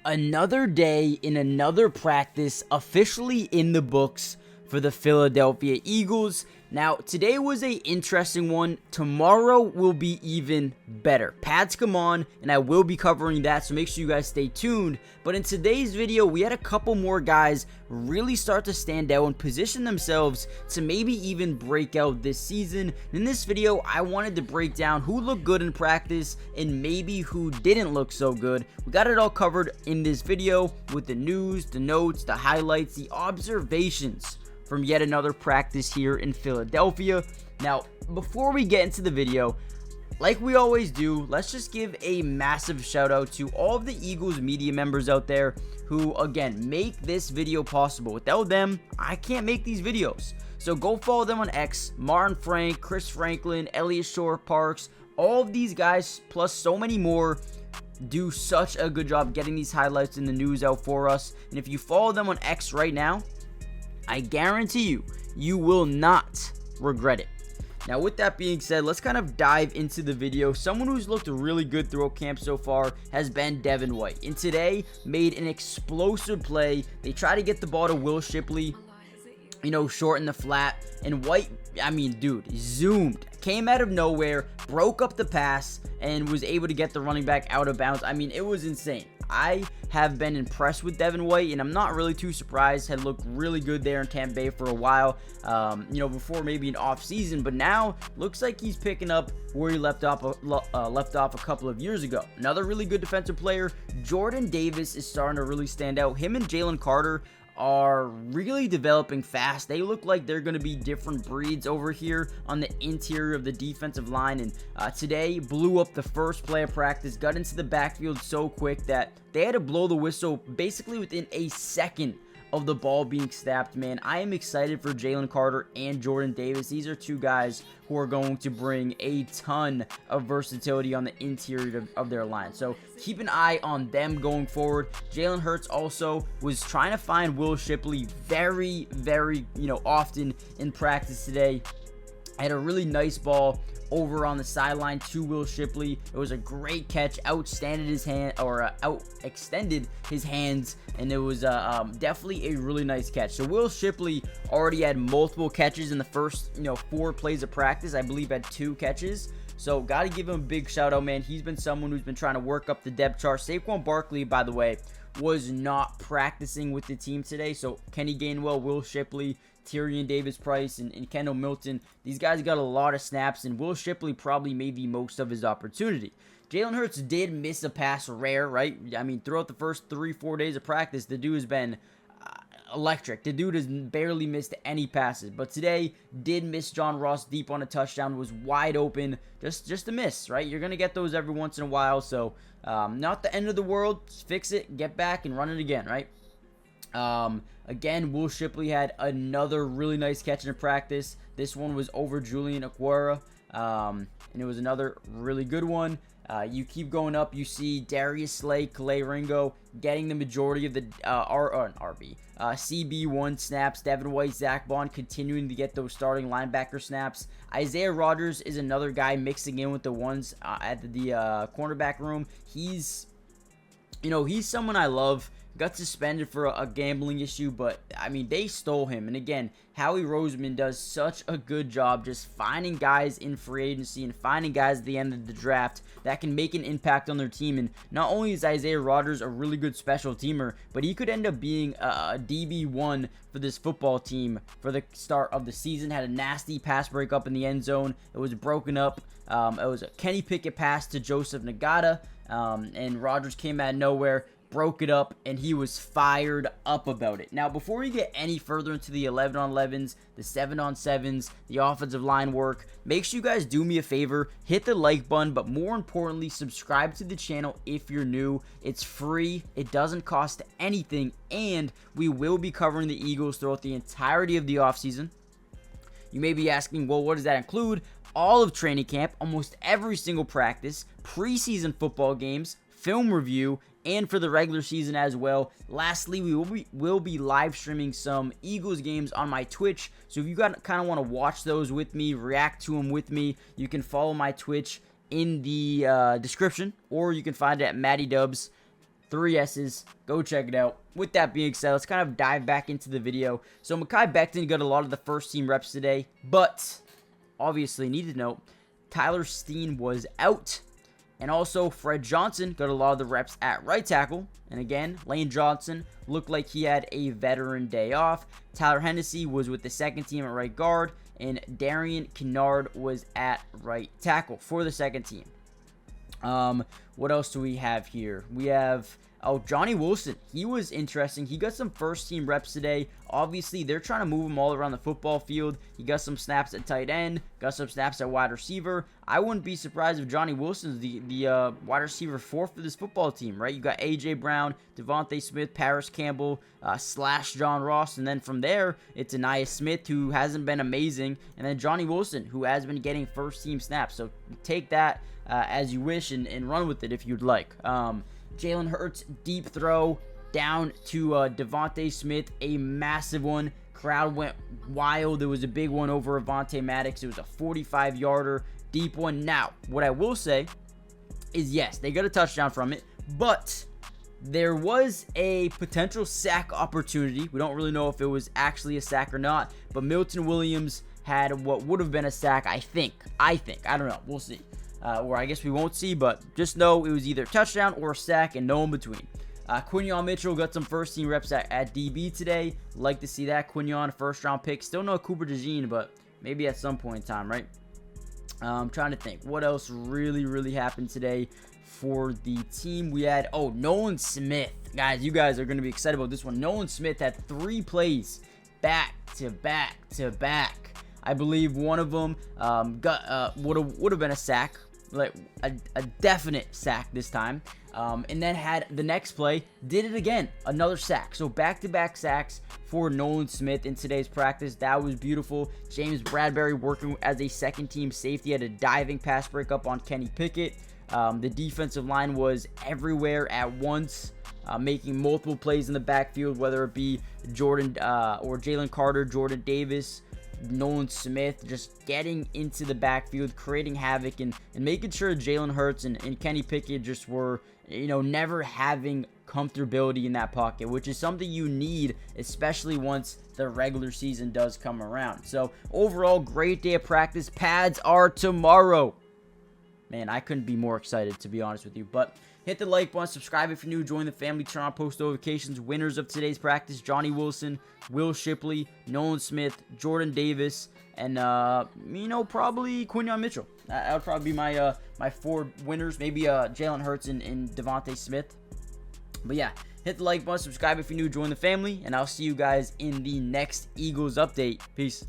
Another day in another practice officially in the books for the Philadelphia Eagles. Now, today was an interesting one. Tomorrow will be even better. Pads come on, and I will be covering that, so make sure you guys stay tuned. But in today's video, we had a couple more guys really start to stand out and position themselves to maybe even break out this season. In this video, I wanted to break down who looked good in practice and maybe who didn't look so good. We got it all covered in this video with the news, the notes, the highlights, the observations from yet another practice here in Philadelphia. Now, before we get into the video, like we always do, let's just give a massive shout out to all of the Eagles media members out there who, again, make this video possible. Without them, I can't make these videos. So go follow them on X, Martin Frank, Chris Franklin, Elliot Shore Parks, all of these guys, plus so many more, do such a good job getting these highlights in the news out for us. And if you follow them on X right now, I guarantee you, you will not regret it. Now, with that being said, let's kind of dive into the video. Someone who's looked really good throughout camp so far has been Devin White. And today, made an explosive play. They try to get the ball to Will Shipley, short in the flat. And White, dude, zoomed, came out of nowhere, broke up the pass, and was able to get the running back out of bounds. It was insane. I have been impressed with Devin White, and I'm not really too surprised. Had looked really good there in Tampa Bay for a while, before maybe an off season, but now looks like he's picking up where he left off a couple of years ago. Another really good defensive player, Jordan Davis, is starting to really stand out. Him and Jalen Carter are really developing fast. They look like they're going to be different breeds over here on the interior of the defensive line, and today blew up the first play of practice, got into the backfield so quick that they had to blow the whistle basically within a second of the ball being snapped. Man, I am excited for Jalen Carter and Jordan Davis. These are two guys who are going to bring a ton of versatility on the interior of their line. So keep an eye on them going forward. Jalen Hurts also was trying to find Will Shipley very, very, often in practice today. Had a really nice ball over on the sideline to Will Shipley. It was a great catch, outextended his hands, and it was definitely a really nice catch. So Will Shipley already had multiple catches in the first 4 plays of practice. I believe had 2 catches. So got to give him a big shout out, man. He's been someone who's been trying to work up the depth chart. Saquan Barkley, by the way, was not practicing with the team today. So Kenny Gainwell, Will Shipley, Tyrion Davis-Price, and Kendall Milton, these guys got a lot of snaps, and Will Shipley probably maybe most of his opportunity. Jalen Hurts did miss a pass rare, right? Throughout the first 3-4 days of practice, the dude has been electric. The dude has barely missed any passes, but today did miss John Ross deep on a touchdown, was wide open, just a miss, right? You're going to get those every once in a while, so not the end of the world. Just fix it, get back, and run it again, right? Again, Will Shipley had another really nice catch in practice. This one was over Julian Okwara, and it was another really good one. You keep going up, you see Darius Slay, Calais Ringo getting the majority of the CB1 snaps. Devin White, Zach Bond continuing to get those starting linebacker snaps. Isaiah Rodgers is another guy mixing in with the ones at the cornerback room. He's someone I love. Got suspended for a gambling issue, but they stole him. And again, Howie Roseman does such a good job just finding guys in free agency and finding guys at the end of the draft that can make an impact on their team. And not only is Isaiah Rodgers a really good special teamer, but he could end up being a DB1 for this football team for the start of the season. Had a nasty pass breakup in the end zone. It was broken up. It was a Kenny Pickett pass to Joseph Nagata, and Rodgers came out of nowhere, broke it up, and he was fired up about it. Now, before we get any further into the 11-on-11s, the 7-on-7s, the offensive line work, make sure you guys do me a favor, hit the like button, but more importantly, subscribe to the channel if you're new. It's free, it doesn't cost anything, and we will be covering the Eagles throughout the entirety of the offseason. You may be asking, well, what does that include? All of training camp, almost every single practice, preseason football games, film review, and for the regular season as well. Lastly, we will be live streaming some Eagles games on my Twitch, so if you kind of want to watch those with me, react to them with me, you can follow my Twitch in the description, or you can find it at Matty Dubs 3 S's. Go check it out. With that being said, let's kind of dive back into the video. So Mekhi Becton got a lot of the first team reps today, but obviously need to note Tyler Steen was out. And also, Fred Johnson got a lot of the reps at right tackle. And again, Lane Johnson looked like he had a veteran day off. Tyler Hennessy was with the second team at right guard. And Darian Kinnard was at right tackle for the second team. What else do we have here? We have... Oh, Johnny Wilson. He was interesting. He got some first team reps today. Obviously, they're trying to move him all around the football field. He got some snaps at tight end, got some snaps at wide receiver. I wouldn't be surprised if Johnny Wilson's the wide receiver 4 for this football team, right? You got A.J. Brown, Devontae Smith, Paris Campbell, / John Ross, and then from there, it's Anaya Smith, who hasn't been amazing, and then Johnny Wilson, who has been getting first team snaps. So take that as you wish and run with it if you'd like. Jalen Hurts, deep throw down to Devontae Smith, a massive one. Crowd went wild. It was a big one over Avonte Maddox. It was a 45-yarder, deep one. Now, what I will say is, yes, they got a touchdown from it, but there was a potential sack opportunity. We don't really know if it was actually a sack or not, but Milton Williams had what would have been a sack, I think. I don't know. We'll see. Or I guess we won't see, but just know it was either a touchdown or a sack and no in between. Quinyon Mitchell got some first team reps at DB today. Like to see that. Quinyon, first round pick. Still no Cooper DeJean, but maybe at some point in time, right? I'm trying to think. What else really happened today for the team? We had, Nolan Smith. Guys, you guys are going to be excited about this one. Nolan Smith had 3 plays back to back. I believe one of them would have been a sack. Like a definite sack this time, and then had the next play, did it again, another sack. So back-to-back sacks for Nolan Smith in today's practice. That was beautiful. James Bradbury working as a second team safety, had a diving pass breakup on Kenny Pickett. The defensive line was everywhere at once, making multiple plays in the backfield, whether it be Jordan or Jalen Carter, Jordan Davis, Nolan Smith, just getting into the backfield, creating havoc, and making sure Jalen Hurts and Kenny Pickett just were, never having comfortability in that pocket, which is something you need, especially once the regular season does come around. So overall, great day of practice. Pads are tomorrow. Man, I couldn't be more excited, to be honest with you. But hit the like button, subscribe if you're new, join the family, turn on post notifications. Winners of today's practice: Johnny Wilson, Will Shipley, Nolan Smith, Jordan Davis, and probably Quinyon Mitchell. That would probably be my 4 winners. Maybe Jalen Hurts and Devontae Smith. But yeah, hit the like button, subscribe if you're new, join the family, and I'll see you guys in the next Eagles update. Peace.